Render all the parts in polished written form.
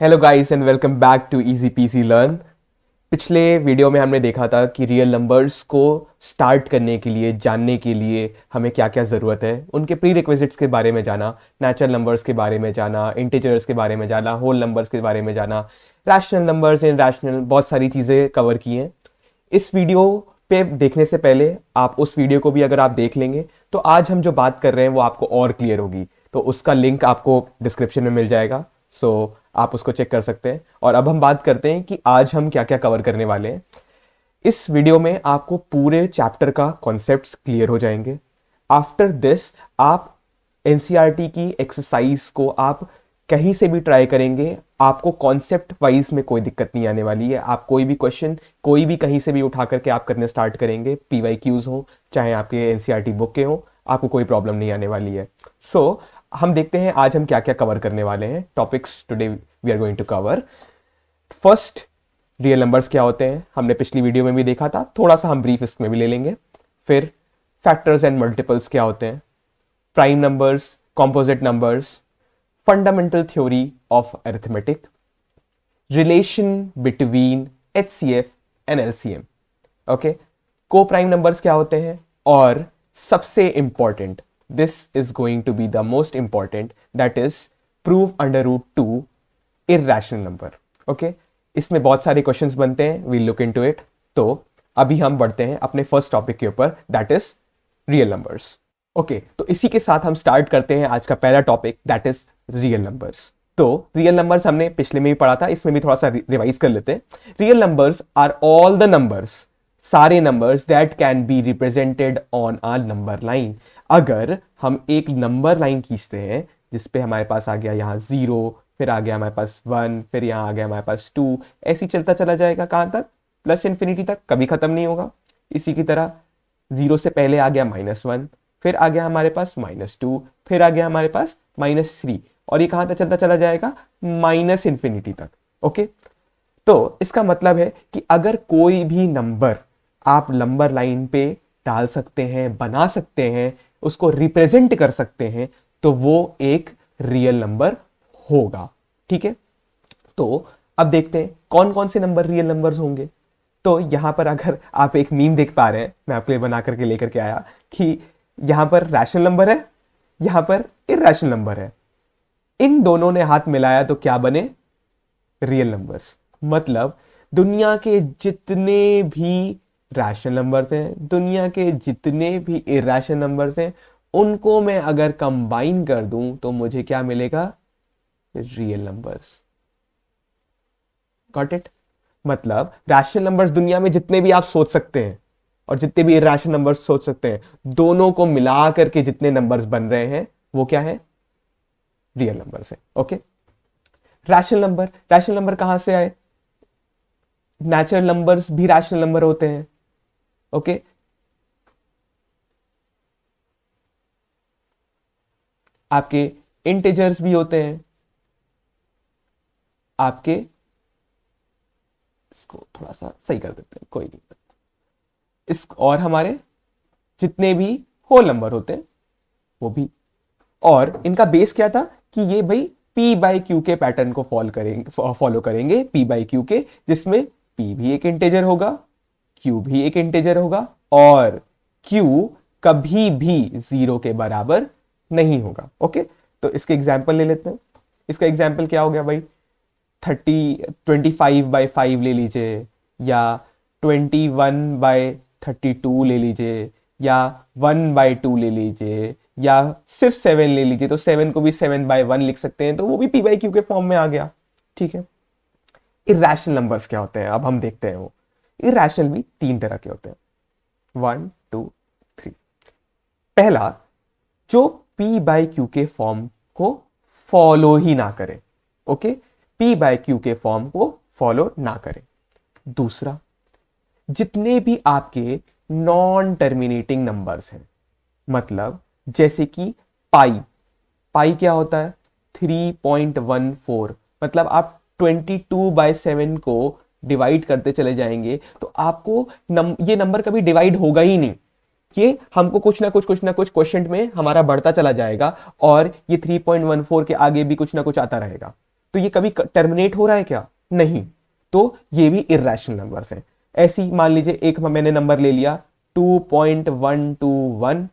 Hello guys and welcome back to easy PC learn. पिछले video में हमने देखा था कि रियल नंबर्स को स्टार्ट करने के लिए, जानने के लिए हमें क्या क्या ज़रूरत है, उनके प्री रिक्विजिट्स के बारे में जाना, नेचुरल नंबर्स के बारे में जाना, इंटीजर्स के बारे में जाना, होल नंबर्स के बारे में जाना, रैशनल नंबर्स, इनरैशनल, बहुत सारी चीज़ें कवर की हैं। इस वीडियो पे देखने से पहले आप उस वीडियो को भी अगर आप देख लेंगे तो आज हम जो बात कर रहे हैं वो आपको और क्लियर होगी। तो उसका लिंक आपको डिस्क्रिप्शन में मिल जाएगा, सो आप उसको चेक कर सकते हैं। और अब हम बात करते हैं कि आज हम क्या क्या कवर करने वाले हैं। इस वीडियो में आपको पूरे चैप्टर का कॉन्सेप्ट्स क्लियर हो जाएंगे। आफ्टर दिस आप एनसीईआरटी की एक्सरसाइज को आप कहीं से भी ट्राई करेंगे, आपको कॉन्सेप्ट वाइज में कोई दिक्कत नहीं आने वाली है। आप कोई भी क्वेश्चन कोई भी कहीं से भी उठा करके आप करने स्टार्ट करेंगे, पीवाईक्यूज हो चाहे आपके एनसीईआरटी बुक के हो, आपको कोई प्रॉब्लम नहीं आने वाली है। सो हम देखते हैं आज हम क्या क्या कवर करने वाले हैं। Topics today we are going to cover. First, real numbers क्या होते हैं, हमने पिछली वीडियो में भी देखा था, थोड़ा सा हम ब्रीफ इसमें भी ले लेंगे। फिर फैक्टर्स एंड मल्टीपल्स क्या होते हैं, prime numbers, composite numbers, fundamental theory of arithmetic, relation between HCF and LCM, okay, co prime numbers क्या होते हैं, और सबसे important, this is going to be the most important, that is prove under root two irrational number. Okay, इसमें बहुत सारे questions बनते हैं, वी लुक इनटू इट। तो अभी हम बढ़ते हैं अपने फर्स्ट टॉपिक के ऊपर, that is real numbers. Okay, तो इसी के साथ हम स्टार्ट करते हैं आज का पहला topic, that is real numbers. तो रियल नंबर्स हमने पिछले में भी पढ़ा था, इसमें भी थोड़ा सा रिवाइज कर लेते हैं। Real numbers are all the numbers, सारे numbers that can be represented on a number line. अगर हम एक नंबर लाइन खींचते हैं जिसपे हमारे पास आ गया यहाँ 0, फिर आ गया हमारे पास 1, फिर यहाँ आ गया हमारे पास 2, ऐसे चलता चला जाएगा कहां तक, प्लस इन्फिनिटी तक, कभी खत्म नहीं होगा। इसी की तरह 0 से पहले आ गया -1, फिर आ गया हमारे पास -2, फिर आ गया हमारे पास -3, और ये कहां तक चलता चला जाएगा, माइनस इन्फिनिटी तक। ओके, तो इसका मतलब है कि अगर कोई भी नंबर आप नंबर लाइन पे डाल सकते हैं, बना सकते हैं, उसको रिप्रेजेंट कर सकते हैं, तो वो एक रियल नंबर होगा। ठीक है, तो अब देखते हैं कौन कौन से नंबर रियल नंबर्स होंगे। तो यहां पर अगर आप एक मीम देख पा रहे हैं, मैं आपके लिए बना करके लेकर के आया, कि यहां पर रैशनल नंबर है, यहां पर इर्रेशनल नंबर है, इन दोनों ने हाथ मिलाया तो क्या बने, रियल नंबर्स। मतलब दुनिया के जितने भी रैशनल नंबर्स हैं, दुनिया के जितने भी इर्रेशनल नंबर्स हैं, उनको मैं अगर कंबाइन कर दूं तो मुझे क्या मिलेगा, रियल नंबर्स। Got it? मतलब रैशनल नंबर्स दुनिया में जितने भी आप सोच सकते हैं और जितने भी इर्रेशनल नंबर्स सोच सकते हैं, दोनों को मिला करके जितने नंबर्स बन रहे हैं वो क्या है, रियल नंबर्स है। ओके, रैशनल नंबर कहां से आए, नेचुरल नंबर्स भी रैशनल नंबर होते हैं। ओके, आपके इंटीजर्स भी होते हैं, आपके, इसको थोड़ा सा सही कर देते हैं, कोई नहीं, इस, और हमारे जितने भी होल नंबर होते हैं वो भी। और इनका बेस क्या था कि ये भाई पी बाई क्यू के पैटर्न को फॉलो करेंगे, पी बाई क्यू के, जिसमें पी भी एक इंटीजर होगा, क्यू भी एक इंटीजर होगा, और क्यू कभी भी 0 के बराबर नहीं होगा। ओके, तो इसके एग्जाम्पल ले लेते हैं। इसका एग्जाम्पल क्या हो गया भाई, 25/5 ले लीजिए, या 21/32 ले लीजिए, या 1/2 ले लीजिए, या सिर्फ 7 ले लीजिए। तो 7 को भी 7/1 लिख सकते हैं, तो वो भी पी बाई क्यू के फॉर्म में आ गया। ठीक है, इर्रेशनल नंबर्स क्या होते हैं अब हम देखते हैं। वो इर्रेशनल भी 3 तरह के होते हैं, 1 2 3। पहला, जो पी बाई क्यू के फॉर्म को फॉलो ही ना करे। ओके, पी बाई क्यू के फॉर्म को फॉलो ना करे। दूसरा, जितने भी आपके नॉन टर्मिनेटिंग नंबर्स हैं, मतलब जैसे कि पाई, पाई क्या होता है, 3.14, मतलब आप 22/7 को डिवाइड करते चले जाएंगे तो आपको ये नंबर कभी डिवाइड होगा ही नहीं, ये हमको कुछ ना कुछ क्वेश्चन में हमारा बढ़ता चला जाएगा, और ये 3.14 के आगे भी कुछ ना कुछ आता रहेगा। तो ये कभी टर्मिनेट हो रहा है क्या? नहीं। तो ये भी इर्रेशनल नंबर्स हैं। ऐसी मान लीजिए एक मैंने नंबर ले लिया 2.121,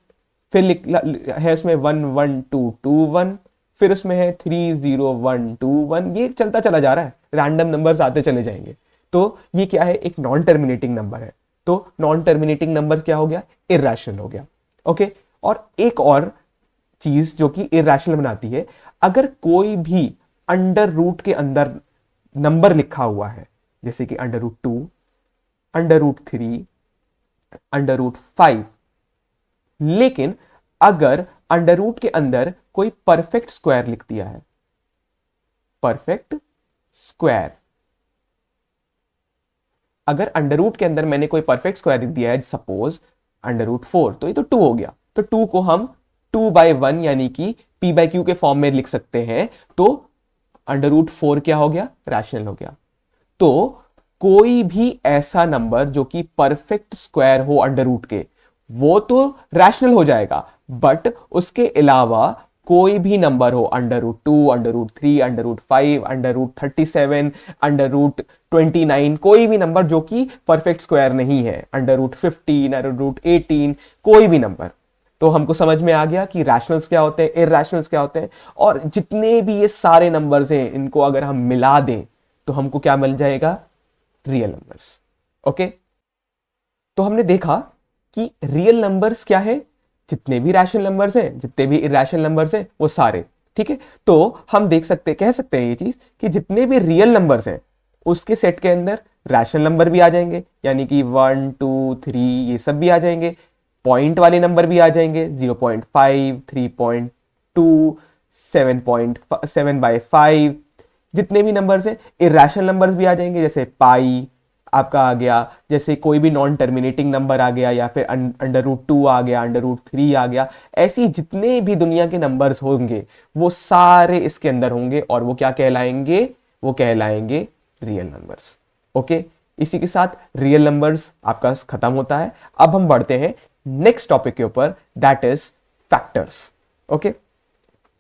फिर है उसमें 11221, फिर उसमें है 30121, ये चलता चला जा रहा है, रैंडम नंबर्स आते चले जाएंगे। तो ये क्या है? एक नॉन टर्मिनेटिंग नंबर है। तो नॉन टर्मिनेटिंग नंबर क्या हो गया? इर्रेशनल हो गया। ओके। और एक और चीज जो कि इर्रेशनल बनाती है, अगर कोई भी अंडर रूट के अंदर नंबर लिखा हुआ है, जैसे कि √2, √3, √5, लेकिन अगर अंडर रूट के अंदर कोई परफेक्ट स्क्वायर लिख दिया है, परफेक्ट स्क्वायर, अगर अंडर रूट के अंदर मैंने कोई परफेक्ट स्क्वायर लिख दिया है, सपोज √4, तो ये तो 2 हो गया। तो 2 को हम 2/1 यानी कि p/q के फॉर्म में लिख सकते हैं। तो √4 क्या हो गया? रैशनल हो गया। तो कोई भी ऐसा नंबर जो कि परफेक्ट स्क्वायर हो अंडर रूट के, वो तो रैशनल हो जाएगा, बट उसके अलावा कोई भी नंबर हो √2, √3, √5, √37, √29, कोई भी नंबर जो कि परफेक्ट स्क्वायर नहीं है, √15, √18, कोई भी नंबर, तो हमको समझ में आ गया कि रैशनल्स क्या होते हैं, इररैशनल्स क्या होते हैं। और जितने भी ये सारे नंबर्स हैं, इनको अगर हम मिला दें तो हमको क्या मिल जाएगा? Real numbers. ओके। तो हमने देखा कि रियल नंबर्स क्या है? जितने भी रैशनल नंबर्स हैं, जितने भी इरैशनल नंबर्स हैं, वो सारे। ठीक है। तो हम देख सकते, कह सकते हैं ये चीज कि जितने भी रियल नंबर्स हैं उसके सेट के अंदर रैशनल नंबर भी आ जाएंगे, यानी कि 1, 2, 3 ये सब भी आ जाएंगे। पॉइंट वाले नंबर भी आ जाएंगे, 0.5, 3.2, 7/5, जितने भी नंबर्स हैं। इरैशनल नंबर्स भी आ जाएंगे, जैसे पाई आपका आ गया, जैसे कोई भी नॉन टर्मिनेटिंग नंबर आ गया, या फिर √2 आ गया, √3 आ गया। ऐसी जितने भी दुनिया के नंबर्स होंगे वो सारे इसके अंदर होंगे, और वो क्या कहलाएंगे? वो कहलाएंगे रियल नंबर्स। ओके। इसी के साथ रियल नंबर्स आपका खत्म होता है। अब हम बढ़ते हैं नेक्स्ट टॉपिक के ऊपर, that is factors. Okay.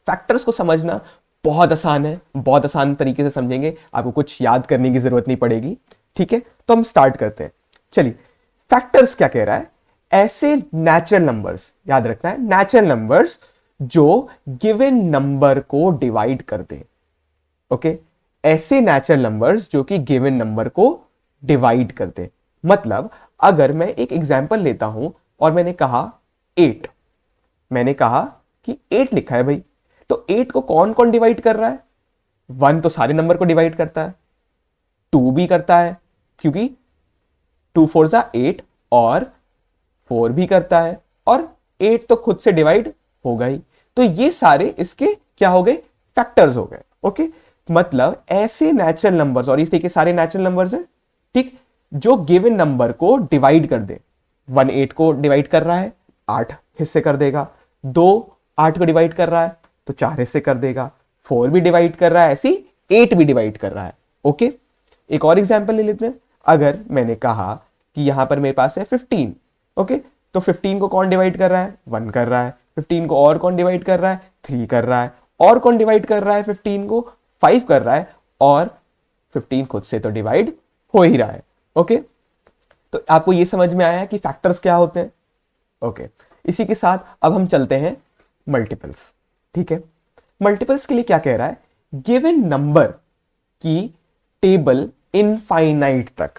Factors को समझना बहुत आसान है, बहुत आसान तरीके से समझेंगे, आपको कुछ याद करने की जरूरत नहीं पड़ेगी। ठीक है। तो हम स्टार्ट करते हैं। चलिए, फैक्टर्स क्या कह रहा है? ऐसे नेचुरल नंबर्स, याद रखना है, नेचुरल नंबर्स जो गिवन नंबर को डिवाइड कर दे। ओके। ऐसे नेचुरल नंबर्स जो कि गिवन नंबर को डिवाइड कर दे। मतलब अगर मैं एक एग्जांपल लेता हूं और मैंने कहा 8, मैंने कहा कि 8 लिखा है भाई, तो 8 को कौन कौन डिवाइड कर रहा है? 1 तो सारे नंबर को डिवाइड करता है, 2 भी करता है, क्योंकि 2 4 8, और 4 भी करता है, और 8 तो खुद से डिवाइड होगा ही। तो ये सारे इसके क्या हो गए? फैक्टर्स हो गए। ओके। मतलब ऐसे नेचुरल नंबर्स, और इसलिए सारे नेचुरल नंबर्स हैं, ठीक, जो गिवन नंबर को डिवाइड कर दे। 1 8 को डिवाइड कर रहा है, 8 हिस्से कर देगा। 2 8 को डिवाइड कर रहा है तो 4 हिस्से कर देगा। 4 भी डिवाइड कर रहा है, ऐसी 8 भी डिवाइड कर रहा है। ओके। एक और एग्जांपल ले लेते हैं। अगर मैंने कहा कि यहां पर मेरे पास है 15, ओके, तो 15 को कौन डिवाइड कर रहा है? 1 कर रहा है। 15 को और कौन डिवाइड कर रहा है? 3 कर रहा है। और कौन डिवाइड कर रहा है 15 को? 5 कर रहा है। और 15 खुद से तो डिवाइड हो ही रहा है। ओके। तो आपको यह समझ में आया कि फैक्टर्स क्या होते हैं? ओके। इसी के साथ अब हम चलते हैं मल्टीपल्स। ठीक है। मल्टीपल्स के लिए क्या कह रहा है? गिवन नंबर की टेबल इनफाइनाइट तक,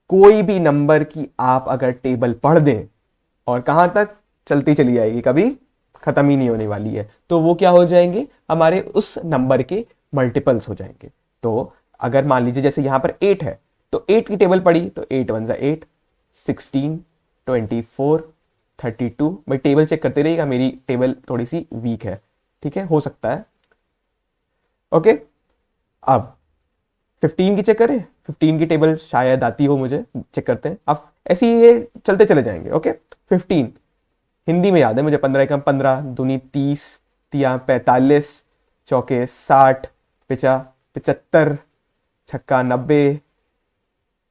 कोई भी नंबर की आप अगर टेबल पढ़ दें, और कहां तक चलती चली जाएगी, कभी खत्म ही नहीं होने वाली है, तो वो क्या हो जाएंगे? हमारे उस नंबर के मल्टीपल्स हो जाएंगे। तो अगर मान लीजिए जैसे यहां पर 8 है, तो 8 की टेबल पढ़ी तो 8 1 8, 16, 24, 32। मैं टेबल चेक करते रहिएगा, मेरी टेबल थोड़ी सी वीक है, ठीक है, हो सकता है। ओके। अब 15 की चेक करें, 15 की टेबल शायद आती हो, मुझे चेक करते हैं। अब ऐसे ही ये चलते चले जाएंगे। ओके। 15 हिंदी में याद है मुझे, 15 एकम 15, दूनी 30, तिया 45, चौके 60, पिचा 75, छक्का 90।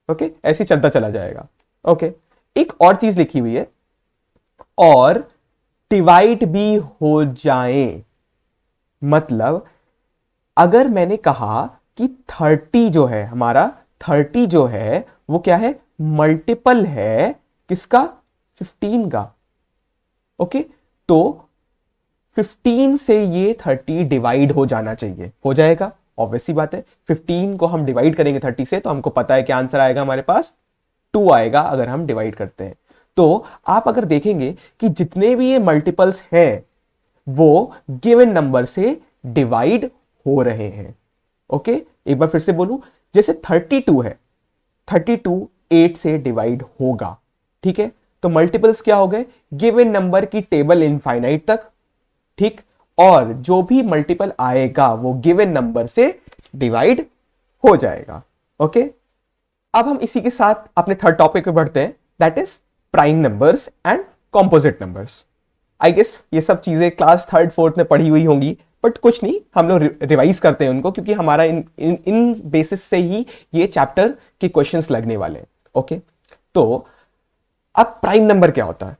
ओके। ऐसे ही चलता चला जाएगा। ओके। एक और चीज लिखी हुई है, और डिवाइड भी हो जाए। मतलब अगर मैंने कहा कि 30 जो है हमारा, 30 जो है वो क्या है, मल्टीपल है किसका, 15 का। ओके, तो 15 से ये 30 डिवाइड हो जाना चाहिए, हो जाएगा, ऑब्वियस सी बात है। 15 को हम डिवाइड करेंगे 30 से, तो हमको पता है कि आंसर आएगा हमारे पास 2 आएगा अगर हम डिवाइड करते हैं। तो आप अगर देखेंगे कि जितने भी ये मल्टीपल्स हैं वो गिवन नंबर से डिवाइड हो रहे हैं। ओके, एक बार फिर से बोलूं, जैसे 32 है, 32 8 से डिवाइड होगा, ठीक है। तो मल्टीपल्स क्या हो गए, गिवन नंबर की टेबल इनफाइनाइट तक, ठीक, और जो भी मल्टीपल आएगा वो गिवन नंबर से डिवाइड हो जाएगा। ओके, अब हम इसी के साथ अपने थर्ड टॉपिक पे बढ़ते हैं, that is prime numbers and composite numbers. I guess ये सब चीजें क्लास थर्ड फोर्थ में पढ़ी हुई होंगी, बट कुछ नहीं, हम लोग रिवाइज करते हैं उनको, क्योंकि हमारा इन बेसिस से ही ये चैप्टर के क्वेश्चंस लगने वाले हैं। ओके, तो अब प्राइम नंबर क्या होता है,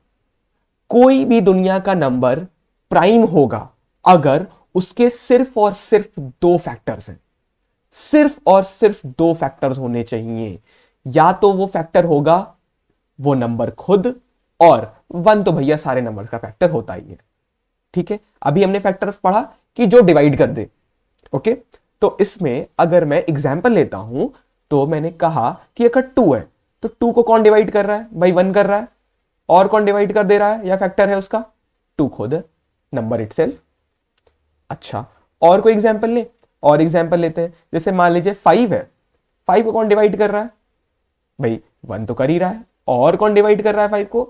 कोई भी दुनिया का नंबर प्राइम होगा अगर उसके सिर्फ और सिर्फ 2 फैक्टर्स हैं, सिर्फ और सिर्फ 2 फैक्टर्स होने चाहिए। या तो वो फैक्टर होगा वो नंबर खुद, और 1 तो भैया सारे नंबर का फैक्टर होता ही है, ठीक है। अभी हमने फैक्टर पढ़ा कि जो डिवाइड कर दे। ओके, तो इसमें अगर मैं एग्जांपल लेता हूं, तो मैंने कहा कि अगर 2 है तो 2 को कौन डिवाइड कर रहा है भाई, 1 कर रहा है। और कौन डिवाइड कर दे रहा है या फैक्टर है उसका, 2 खुद है, नंबर इटसेल्फ। अच्छा, और कोई एग्जांपल ले, और एग्जांपल लेते हैं, जैसे मान लीजिए 5 है, 5 को कौन डिवाइड कर रहा है भाई, 1 तो कर ही रहा है। और कौन डिवाइड कर रहा है 5 को,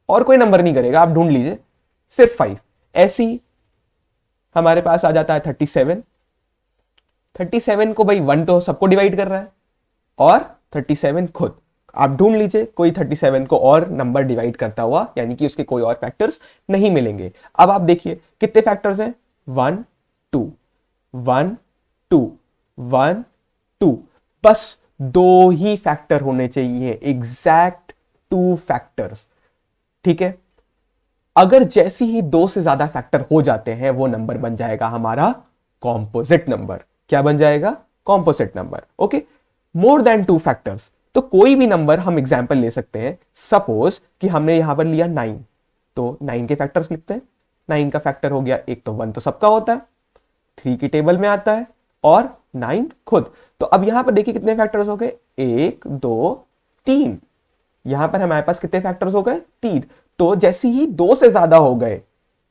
और कोई नंबर नहीं करेगा, आप ढूंढ लीजिए, सिर्फ 5। ऐसी हमारे पास आ जाता है 37, 37 को भाई 1 तो सबको डिवाइड कर रहा है, और 37 खुद, आप ढूंढ लीजिए कोई 37 को और नंबर डिवाइड करता हुआ, यानी कि उसके कोई और फैक्टर्स नहीं मिलेंगे। अब आप देखिए कितने फैक्टर्स हैं, 1 2 1 2 1 2, बस 2 ही फैक्टर होने चाहिए, एग्जैक्ट 2 फैक्टर्स, ठीक है। अगर जैसी ही 2 से ज्यादा फैक्टर हो जाते हैं वो नंबर बन जाएगा हमारा कॉम्पोजिट नंबर। क्या बन जाएगा, कॉम्पोजिट नंबर। ओके, मोर देन 2 फैक्टर्स, तो कोई भी नंबर हम एग्जांपल ले सकते हैं। सपोज कि हमने यहां पर लिया 9, तो 9 के फैक्टर्स लिखते हैं। 9 का फैक्टर हो गया, एक तो 1 तो सबका होता है, 3 की टेबल में आता है, और 9 खुद। तो अब यहां पर देखिए कितने फैक्टर्स हो गए, 1 2 3। यहां पर हमारे पास कितने फैक्टर्स हो गए, 3। तो जैसे ही 2 से ज्यादा हो गए,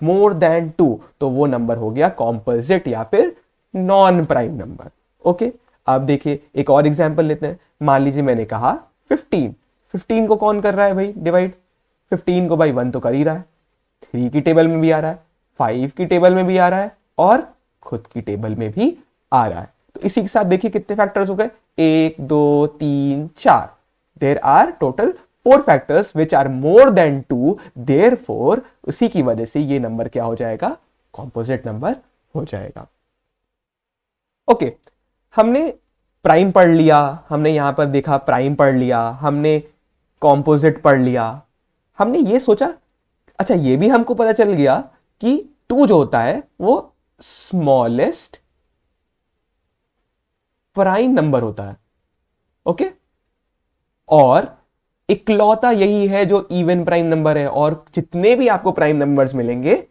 मोर देन 2, तो वो नंबर हो गया कॉम्पोजिट या फिर नॉन प्राइम नंबर। ओके, अब देखिए एक और एग्जांपल लेते हैं। मान लीजिए मैंने कहा 15, 15 को कौन कर रहा है भाई डिवाइड, 15 को भाई 1 तो कर ही रहा है, 3 की टेबल में भी आ रहा है, 5 की टेबल में भी आ रहा है, और खुद की टेबल में भी आ रहा है। तो इसी के साथ देखिए कितने फैक्टर्स हो गए, 1 2 3 4। There are total 4 factors which are more than 2, therefore उसी की वजह से ये नंबर क्या हो जाएगा, कॉम्पोजिट नंबर हो जाएगा। ओके, हमने प्राइम पढ़ लिया, हमने यहां पर देखा प्राइम पढ़ लिया, हमने कॉम्पोजिट पढ़ लिया, हमने ये सोचा, अच्छा ये भी हमको पता चल गया कि 2 जो होता है वो स्मॉलेस्ट प्राइम नंबर होता है। ओके, और इकलौता यही है जो इवन प्राइम नंबर है, और जितने भी आपको प्राइम नंबर्स मिलेंगे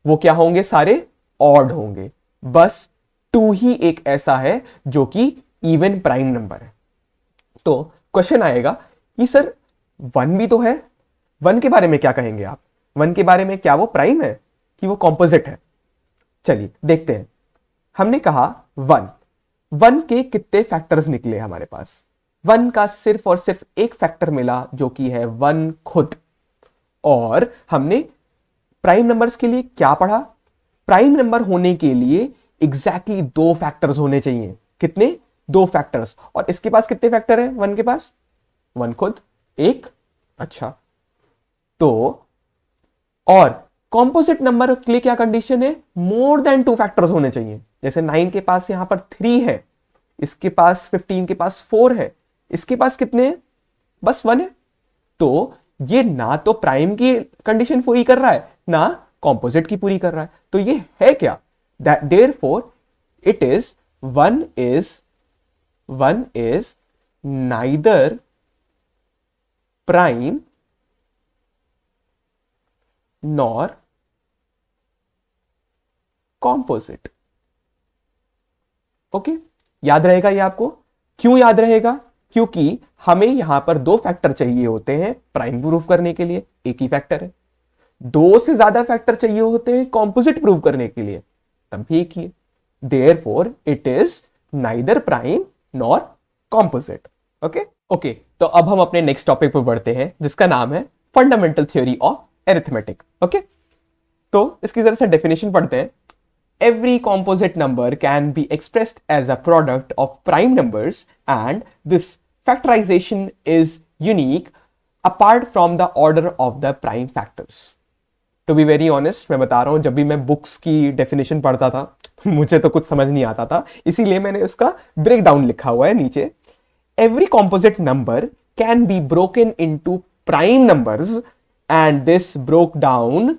वो क्या होंगे, सारे ऑड होंगे। बस 2 ही एक ऐसा है जो कि इवन प्राइम नंबर है। तो क्वेश्चन आएगा कि सर 1 भी तो है, 1 के बारे में क्या कहेंगे आप, 1 के बारे में क्या वो प्राइम है कि वो कॉम्पोजिट है। चलिए देखते हैं। हमने कहा 1 के कितने फैक्टर्स निकले हमारे पास, 1 का सिर्फ और सिर्फ एक फैक्टर मिला जो कि है 1 खुद। और हमने प्राइम नंबर्स के लिए क्या पढ़ा, प्राइम नंबर होने के लिए एग्जैक्टली 2 फैक्टर्स होने चाहिए। कितने, 2 फैक्टर्स। और इसके पास कितने फैक्टर है 1 के पास, 1 खुद, 1। अच्छा, तो और कॉम्पोजिट नंबर के लिए क्या कंडीशन है, मोर देन 2 फैक्टर्स होने चाहिए। जैसे 9 के पास यहां पर 3 है, इसके पास 15 के पास 4 है, इसके पास कितने हैं, बस 1 है। तो ये ना तो प्राइम की कंडीशन पूरी कर रहा है ना कॉम्पोजिट की पूरी कर रहा है, तो ये है क्या, therefore it is one is neither prime nor composite. Okay, याद रहेगा ये आपको? क्यों याद रहेगा? क्योंकि हमें यहां पर दो फैक्टर चाहिए होते हैं प्राइम प्रूफ करने के लिए, एक ही फैक्टर है। दो से ज्यादा फैक्टर चाहिए होते हैं कॉम्पोजिट प्रूव करने के लिए, तब भी एक ही है। Therefore it is neither prime nor composite. Okay okay, तो अब हम अपने नेक्स्ट टॉपिक पर बढ़ते हैं जिसका नाम है fundamental theory of arithmetic. Okay, तो इसकी जरा सा डेफिनेशन पढ़ते हैं। Every composite number can be expressed as a product of prime numbers and this factorization is unique apart from the order of the prime factors. To be very honest, मैं बता रहा हूं, जब भी मैं बुक्स की डेफिनेशन पढ़ता था मुझे तो कुछ समझ नहीं आता था, इसीलिए मैंने इसका ब्रेक डाउन लिखा हुआ है नीचे। Every composite number can be broken into prime numbers and this broke down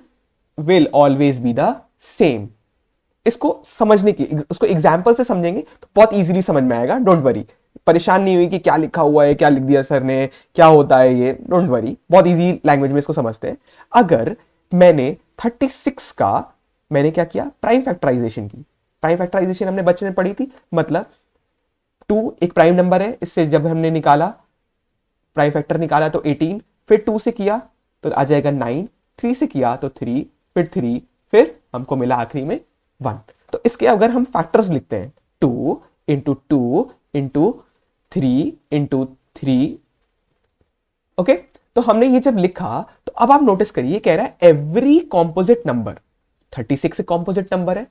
will always be the same. इसको समझने की, उसको एग्जाम्पल से समझेंगे तो बहुत इजीली समझ में आएगा, डोंट वरी। परेशान नहीं हुई कि क्या लिखा हुआ है, क्या लिख दिया सर ने, क्या होता है ये, डोंट वरी, बहुत इजी लैंग्वेज में इसको समझते हैं। अगर मैंने 36 का मैंने क्या किया, प्राइम फैक्टराइजेशन की। प्राइम फैक्टराइजेशन हमने बच्चे में पढ़ी थी, मतलब 2 एक प्राइम नंबर है, इससे जब हमने निकाला प्राइम फैक्टर निकाला तो 18, फिर 2 से किया तो आ जाएगा 9, 3 से किया तो 3, फिर 3, फिर हमको मिला आखिरी में 1। तो इसके अगर हम फैक्टर्स लिखते हैं 2 इंटू 2 इंटू 3 इंटू 3, ओके, तो हमने ये जब लिखा तो अब आप नोटिस करिए, कह रहा है एवरी कॉम्पोजिट नंबर, 36 एक कॉम्पोजिट नंबर है,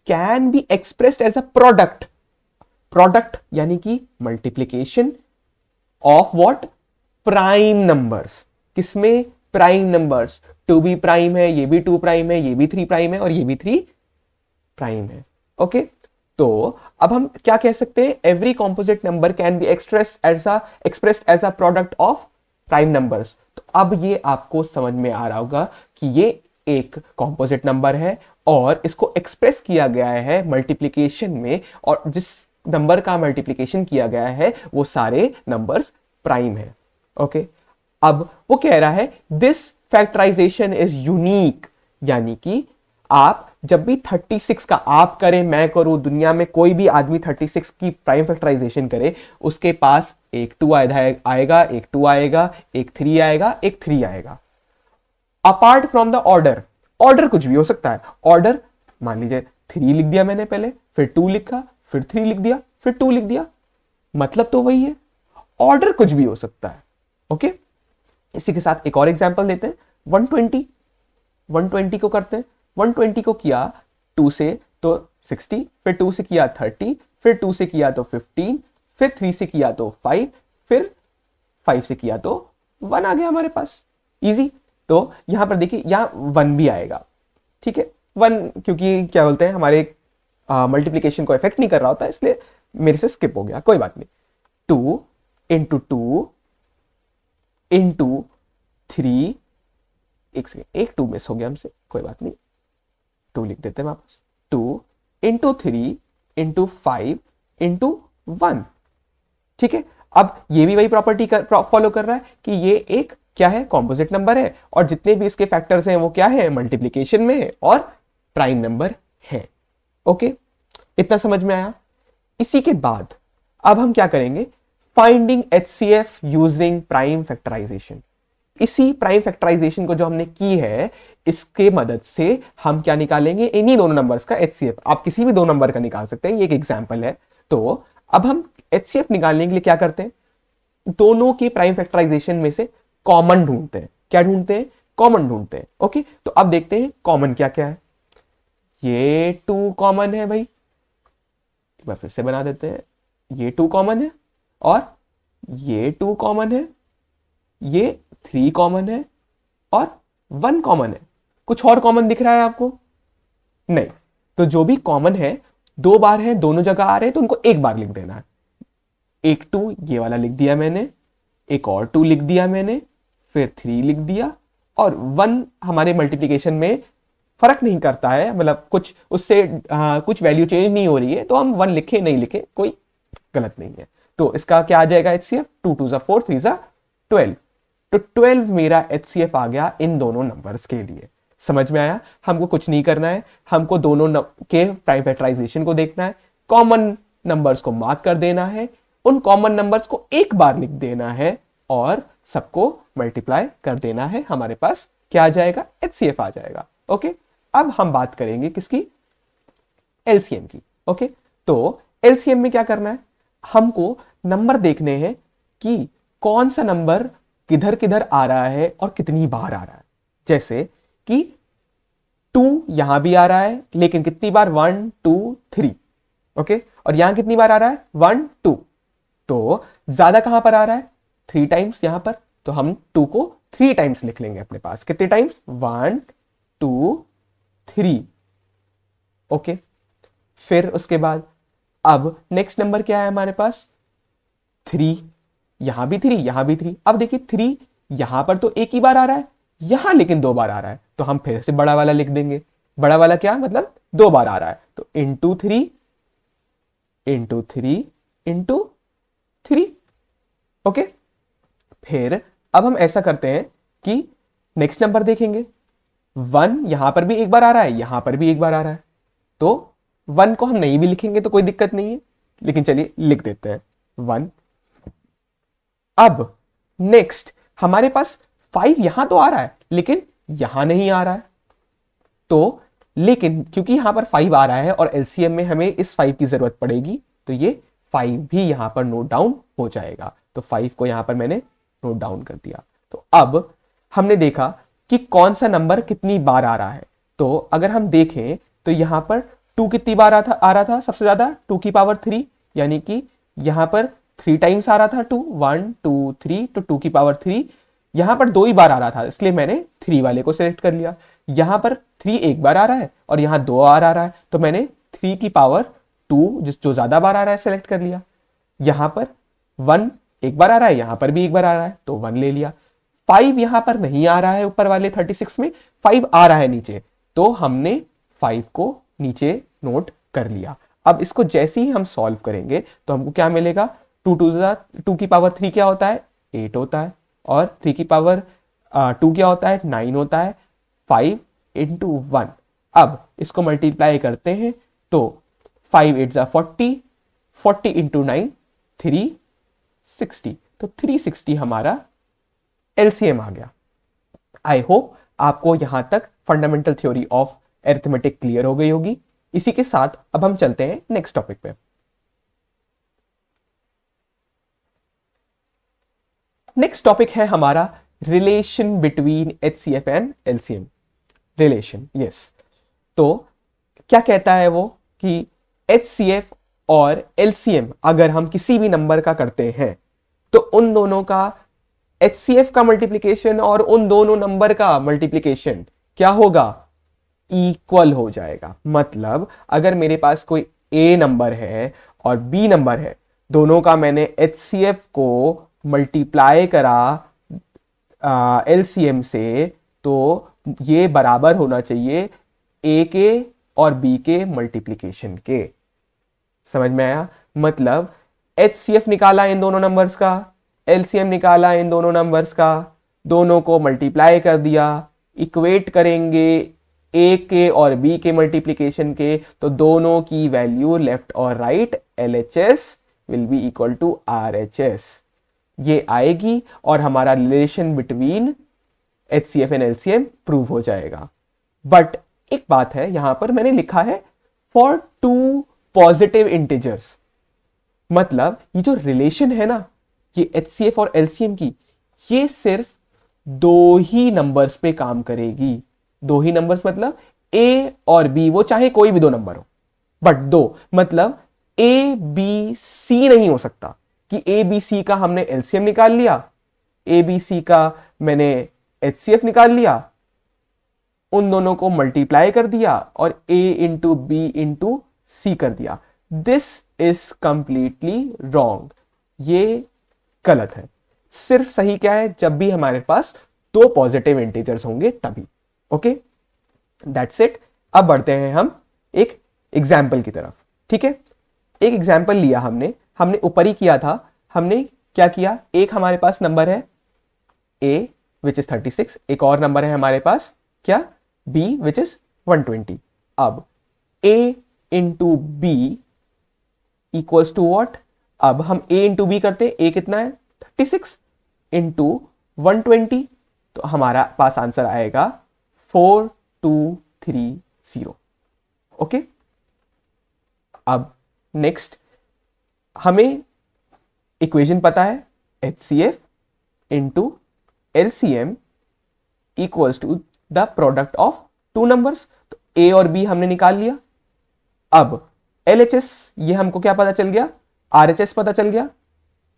can be expressed as a product. Product यानी कि multiplication of what, prime numbers. किसमें? Prime numbers. 2 भी प्राइम है, ये भी 2 प्राइम है, ये भी 3 प्राइम है और ये भी 3 प्राइम है। ओके, तो अब हम क्या कह सकते हैं, every composite number can be expressed as a product of prime numbers. तो अब ये आपको समझ में आ रहा होगा कि ये एक कॉम्पोजिट नंबर है और इसको एक्सप्रेस किया गया है मल्टीप्लीकेशन में, और जिस नंबर का मल्टीप्लीकेशन किया गया है वो सारे नंबर्स प्राइम है। ओके, अब वो कह रहा है दिस फैक्टराइजेशन इज यूनिक, यानी कि आप जब भी 36 का आप करें, मैं करूं, दुनिया में कोई भी आदमी 36 की प्राइम फैक्टराइजेशन करे, उसके पास एक 2 आएगा, एक 2 आएगा, एक 3 आएगा, एक 3 आएगा। Apart from the order, order कुछ भी हो सकता है। ऑर्डर मान लीजिए 3 लिख दिया मैंने पहले, फिर 2 लिखा, फिर 3 लिख दिया, फिर 2 लिख दिया, मतलब तो वही है। ऑर्डर कुछ भी हो सकता है। ओके, इसी के साथ एक और एग्जांपल देते हैं, 120 को करते हैं। 120 को किया 2 से तो 60, फिर 2 से किया 30, फिर 2 से किया तो 15, फिर 3 से किया तो 5, फिर 5 से किया तो 1 आ गया हमारे पास। इजी। तो यहां पर देखिए, यहां 1 भी आएगा, ठीक है। 1 क्योंकि क्या बोलते हैं, हमारे मल्टीप्लीकेशन को इफेक्ट नहीं कर रहा होता, इसलिए मेरे से स्किप हो गया, कोई बात नहीं। 2 इंटू 2 इंटू 3, एक सेकेंड, एक 2 मिस हो गया हमसे, कोई बात नहीं, 2 लिख देते हैं वापस। 2 इंटू 3 इंटू 5 इंटू 1, ठीक है। अब ये भी वही प्रॉपर्टी फॉलो कर रहा है कि ये एक क्या है, कॉम्पोजिट नंबर है, और जितने भी इसके फैक्टर्स हैं वो क्या है, मल्टीप्लीकेशन में है और प्राइम नंबर है। ओके, इतना समझ में आया। इसी के बाद अब हम क्या करेंगे, finding HCF using prime factorisation. इसी प्राइम फैक्टराइजेशन को जो हमने की है, इसके मदद से हम क्या निकालेंगे, इन्हीं दोनों नंबर्स का एचसीएफ। आप किसी भी दो नंबर का निकाल सकते हैं, ये एक एग्जांपल है। तो अब हम एचसीएफ निकालने के लिए क्या करते हैं, दोनों के प्राइम फैक्टराइजेशन में से कॉमन ढूंढते हैं। क्या ढूंढते हैं, कॉमन ढूंढते हैं। ओके, तो अब देखते हैं कॉमन क्या क्या है। ये 2 कॉमन है भाई, एक बार फिर से बना देते हैं, ये 2 कॉमन है और ये 2 कॉमन है, ये 3 कॉमन है और 1 कॉमन है। कुछ और कॉमन दिख रहा है आपको? नहीं। तो जो भी कॉमन है 2 बार है, दोनों जगह आ रहे हैं, तो उनको एक बार लिख देना है। एक 2 ये वाला लिख दिया मैंने, एक और 2 लिख दिया मैंने, फिर 3 लिख दिया और 1 हमारे मल्टीप्लीकेशन में फर्क नहीं करता है, मतलब कुछ उससे कुछ वैल्यू चेंज नहीं हो रही है, तो हम 1 लिखे नहीं लिखे कोई गलत नहीं है। तो इसका क्या आ जाएगा HCF, 2 2 जा 4 3 जा 12। तो 12 मेरा HCF आ गया इन दोनों नंबर्स के लिए। समझ में आया? हमको कुछ नहीं करना है, हमको दोनों के प्राइम फैक्टराइजेशन को देखना है, कॉमन नंबर्स को मार्क कर देना है, उन कॉमन नंबर्स को एक बार लिख देना है और सबको मल्टीप्लाई कर देना है। हमारे पास क्या आ जाएगा? HCF आ जाएगा। ओके, अब हम बात करेंगे किसकी? LCM की। ओके, तो LCM में क्या करना है? हमको नंबर देखने हैं कि कौन सा नंबर किधर किधर आ रहा है और कितनी बार आ रहा है। जैसे कि 2 यहां भी आ रहा है, लेकिन कितनी बार? 1 2 3। ओके, और यहां कितनी बार आ रहा है? 1 2। तो ज्यादा कहां पर आ रहा है? 3 टाइम्स यहां पर। तो हम 2 को 3 टाइम्स लिख लेंगे अपने पास। कितने टाइम्स? 1 2 3। ओके, फिर उसके बाद अब नेक्स्ट नंबर क्या है हमारे पास? 3। यहां भी 3, यहां भी 3। अब देखिए 3 यहां पर तो एक ही बार आ रहा है, यहां लेकिन 2 बार आ रहा है, तो हम फिर से बड़ा वाला लिख देंगे। बड़ा वाला क्या मतलब? 2 बार आ रहा है, तो इंटू 3 इंटू 3 इंटू 3। ओके, फिर अब हम ऐसा करते हैं कि नेक्स्ट नंबर देखेंगे। 1 यहां पर भी एक बार आ रहा है, यहां पर भी एक बार आ रहा है, तो 1 को हम नहीं भी लिखेंगे तो कोई दिक्कत नहीं है, लेकिन चलिए लिख देते हैं 1। अब नेक्स्ट हमारे पास 5 यहां तो आ रहा है, लेकिन यहां नहीं आ रहा है। तो लेकिन क्योंकि यहां पर 5 आ रहा है और LCM में हमें इस 5 की जरूरत पड़ेगी, तो ये 5 भी यहां पर नोट डाउन हो जाएगा। तो 5 को यहां पर मैंने नोट डाउन कर दिया। तो अब हमने देखा कि कौन सा नंबर कितनी बार आ रहा है। तो अगर हम देखें तो यहां पर 2 कितनी बार आ रहा था? सबसे ज्यादा 2 की पावर 3, यानी कि यहां पर 3 टाइम्स आ रहा था 2, 1 2 3, तो 2 की पावर 3। यहां पर 2 ही बार आ रहा था, इसलिए मैंने 3 वाले को सिलेक्ट कर लिया। यहां पर 3 एक बार आ रहा है और यहां 2 बार आ रहा है, तो मैंने 3 की पावर 2 जो ज्यादा बार आ रहा है सिलेक्ट कर लिया। यहां पर 1 एक बार आ रहा है, यहां पर भी एक बार आ रहा है, तो 1 ले लिया। 5 यहां पर नहीं आ रहा है, ऊपर वाले 36 में 5 आ रहा है नीचे, तो हमने 5 को नीचे नोट कर लिया। अब इसको जैसे ही हम सॉल्व करेंगे तो हमको क्या मिलेगा? 2 की पावर 3 क्या होता है? 8 होता है, और 3 की पावर 2 क्या होता है? 9 होता है। 5 इंटू 1, अब इसको मल्टीप्लाई करते हैं तो 5 8 जा 40, 40 इंटू 9 360, तो 360 हमारा LCM आ गया। आई होप आपको यहां तक fundamental theory of arithmetic clear हो गई होगी। इसी के साथ अब हम चलते हैं नेक्स्ट टॉपिक पे। नेक्स्ट टॉपिक है हमारा relation between HCF and LCM। Relation, yes. तो क्या कहता है वो कि HCF और LCM अगर हम किसी भी नंबर का करते हैं तो उन दोनों का HCF का मल्टीप्लीकेशन और उन दोनों नंबर का मल्टीप्लीकेशन क्या होगा? इक्वल हो जाएगा। मतलब अगर मेरे पास कोई A नंबर है और B नंबर है, दोनों का मैंने HCF को मल्टीप्लाई करा LCM से, तो ये बराबर होना चाहिए A के और B के मल्टीप्लीकेशन के। समझ में आया? मतलब HCF निकाला इन दोनों नंबर्स का, LCM निकाला इन दोनों नंबर्स का, दोनों को मल्टीप्लाई कर दिया, इक्वेट करेंगे A के और B के मल्टीप्लीकेशन के, तो दोनों की वैल्यू लेफ्ट और right LHS will be equal to RHS ये आएगी, और हमारा relation between HCF and LCM prove हो जाएगा। बट एक बात है, यहां पर मैंने लिखा है फॉर 2 पॉजिटिव इंटीजर्स। मतलब ये जो रिलेशन है ना, ये HCF और LCM की, ये सिर्फ 2 ही नंबर्स पे काम करेगी। 2 ही नंबर्स मतलब A और B, वो चाहे कोई भी 2 नंबर हो, बट 2 मतलब ABC नहीं हो सकता कि ABC का हमने LCM निकाल लिया, ABC का मैंने HCF निकाल लिया, उन दोनों को मल्टीप्लाई कर दिया और A into B into C कर दिया। दिस इज कंप्लीटली रॉन्ग, ये गलत है। सिर्फ सही क्या है? जब भी हमारे पास 2 पॉजिटिव इंटीजर्स होंगे तभी। Okay, that's it. अब बढ़ते हैं हम एक एग्जाम्पल की तरफ। ठीक है, एक एग्जाम्पल लिया हमने ऊपर ही किया था। हमने क्या किया, एक हमारे पास नंबर है a विच इज 36, एक और नंबर है हमारे पास क्या, b विच इज 120। अब a into B equals to what, अब हम a इंटू बी करते, a कितना है 36 इंटू 120, तो हमारा पास आंसर आएगा 4230। ओके, अब नेक्स्ट हमें इक्वेशन पता है HCF into LCM equals to the product of two numbers. तो A और B हमने निकाल लिया। अब LHS ये हमको क्या पता चल गया, RHS पता चल गया।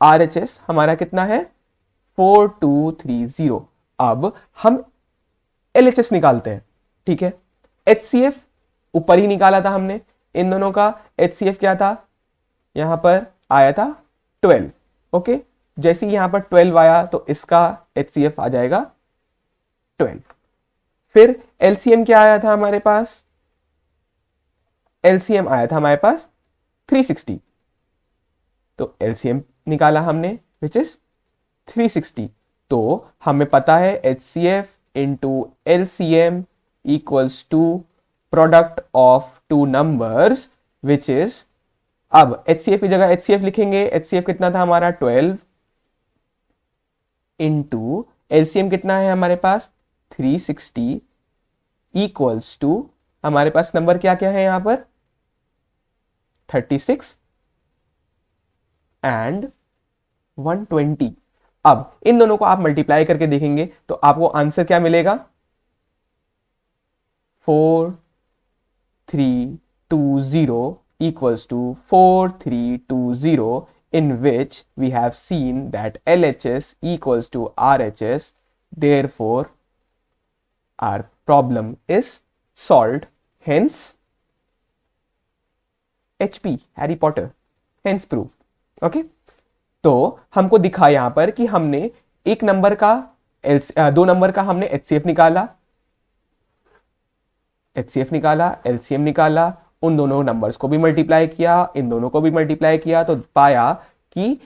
RHS हमारा कितना है 4230। अब हम LHS निकालते हैं। ठीक है, HCF ऊपर ही निकाला था हमने, इन दोनों का HCF क्या था, यहां पर आया था 12। ओके, जैसे ही यहां पर 12 आया तो इसका HCF आ जाएगा 12। फिर LCM क्या आया था हमारे पास, LCM आया था हमारे पास 360, तो LCM निकाला हमने विच इज 360। तो हमें पता है HCF into LCM equals to product of two numbers which is, अब HCF की जगह HCF लिखेंगे, HCF कितना था हमारा 12 इंटू LCM कितना है हमारे पास 360 इक्वल्स टू, हमारे पास नंबर क्या क्या है यहां पर 36 एंड 120। अब इन दोनों को आप मल्टीप्लाई करके देखेंगे तो आपको आंसर क्या मिलेगा 4320 equals to 4320, in which we have seen that LHS equals to RHS. Therefore, our problem is solved. Hence, HP Harry Potter. Hence proof. Okay? तो हमको दिखा यहां पर कि हमने एक नंबर का दो नंबर का हमने HCF निकाला, LCM निकाला, उन दोनों नंबर्स को भी मल्टीप्लाई किया, इन दोनों को भी मल्टीप्लाई किया, तो पाया कि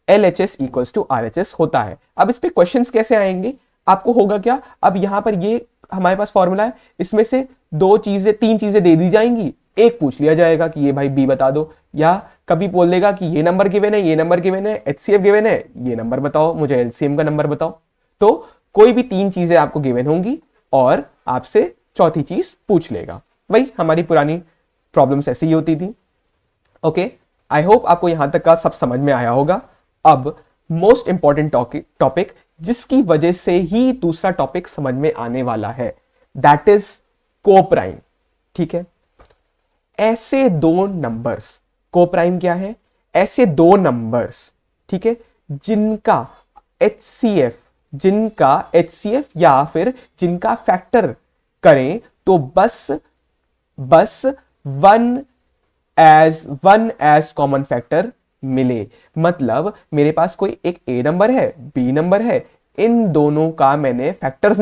LHS इक्वल्स टू RHS होता है। अब इस पे क्वेश्चंस कैसे आएंगे, आपको होगा क्या, अब यहां पर ये हमारे पास फॉर्मूला है, इसमें से तीन चीजें दे दी जाएंगी, एक पूछ लिया जाएगा कि ये भाई B बता दो, या कभी बोल देगा कि ये नंबर गिवन है, ये नंबर गिवन है, HCF गिवन है, ये नंबर बताओ, मुझे LCM का नंबर बताओ। तो कोई भी तीन चीजें आपको गिवन होंगी और आपसे चौथी चीज पूछ लेगा। वही हमारी पुरानी प्रॉब्लम्स ऐसी ही होती थी। ओके, आई होप आपको यहां तक का सब समझ में आया होगा। अब मोस्ट इंपॉर्टेंट टॉपिक जिसकी वजह से ही दूसरा टॉपिक समझ में आने वाला है, दैट इज कोप्राइम। ठीक है, ऐसे दो नंबर्स, कोप्राइम क्या है, ऐसे दो नंबर्स, ठीक है, जिनका HCF या फिर जिनका फैक्टर करें तो बस वन एज कॉमन फैक्टर मिले। मतलब मेरे पास कोई एक A नंबर है, B नंबर है, इन दोनों का मैंने फैक्टर्स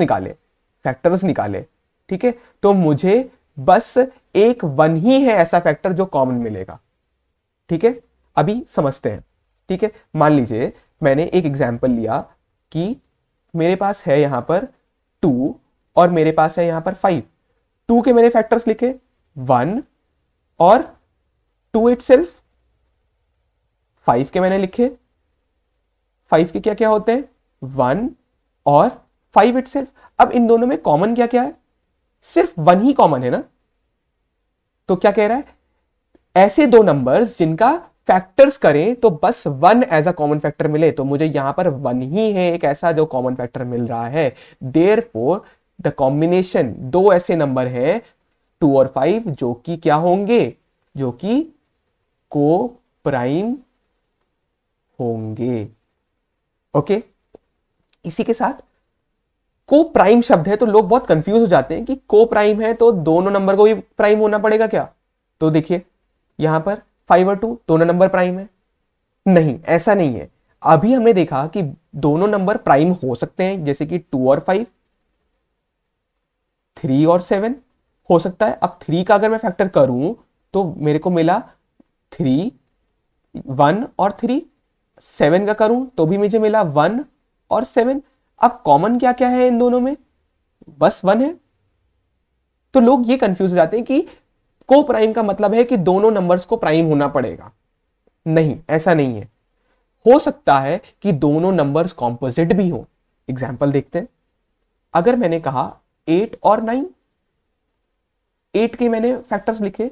निकाले, ठीक है, तो मुझे बस एक वन ही है ऐसा फैक्टर जो कॉमन मिलेगा। ठीक है, अभी समझते हैं। ठीक है, मान लीजिए मैंने एक एग्जांपल लिया कि मेरे पास है यहां पर 2 और मेरे पास है यहां पर 5। 2 के मैंने फैक्टर्स लिखे 1 और 2 इटसेल्फ। 5 के मैंने लिखे, 5 के क्या क्या होते हैं 1 और 5 इटसेल्फ। अब इन दोनों में कॉमन क्या क्या है, सिर्फ 1 ही कॉमन है ना। तो क्या कह रहा है, ऐसे दो नंबर्स जिनका फैक्टर्स करें तो बस 1 एज अ कॉमन फैक्टर मिले, तो मुझे यहां पर 1 ही है एक ऐसा जो कॉमन फैक्टर मिल रहा है। देयरफॉर द कॉम्बिनेशन, दो ऐसे नंबर हैं 2 और 5 जो कि क्या होंगे, जो कि को प्राइम होंगे। ओके, इसी के साथ को प्राइम शब्द है तो लोग बहुत कंफ्यूज हो जाते हैं कि को प्राइम है तो दोनों नंबर को भी प्राइम होना पड़ेगा क्या। तो देखिए यहां पर 5 और 2 दोनों नंबर प्राइम है, नहीं ऐसा नहीं है। अभी हमने देखा कि दोनों नंबर प्राइम हो सकते हैं, जैसे कि 2 और 5, 3 और 7, हो सकता है अब 3 का अगर मैं फैक्टर करूं तो मेरे को मिला 3, 1 और 3। 7 का करूं तो भी मुझे मिला 1 और 7। अब कॉमन क्या क्या है इन दोनों में? बस 1 है। तो लोग ये कंफ्यूज हो जाते हैं कि को प्राइम का मतलब है कि दोनों नंबर्स को प्राइम होना पड़ेगा। नहीं, ऐसा नहीं है। हो सकता है कि दोनों नंबर्स कॉम्पोजिट भी हो। एग्जाम्पल देखते हैं। अगर मैंने कहा 8 और 9, 8 के मैंने फैक्टर्स लिखे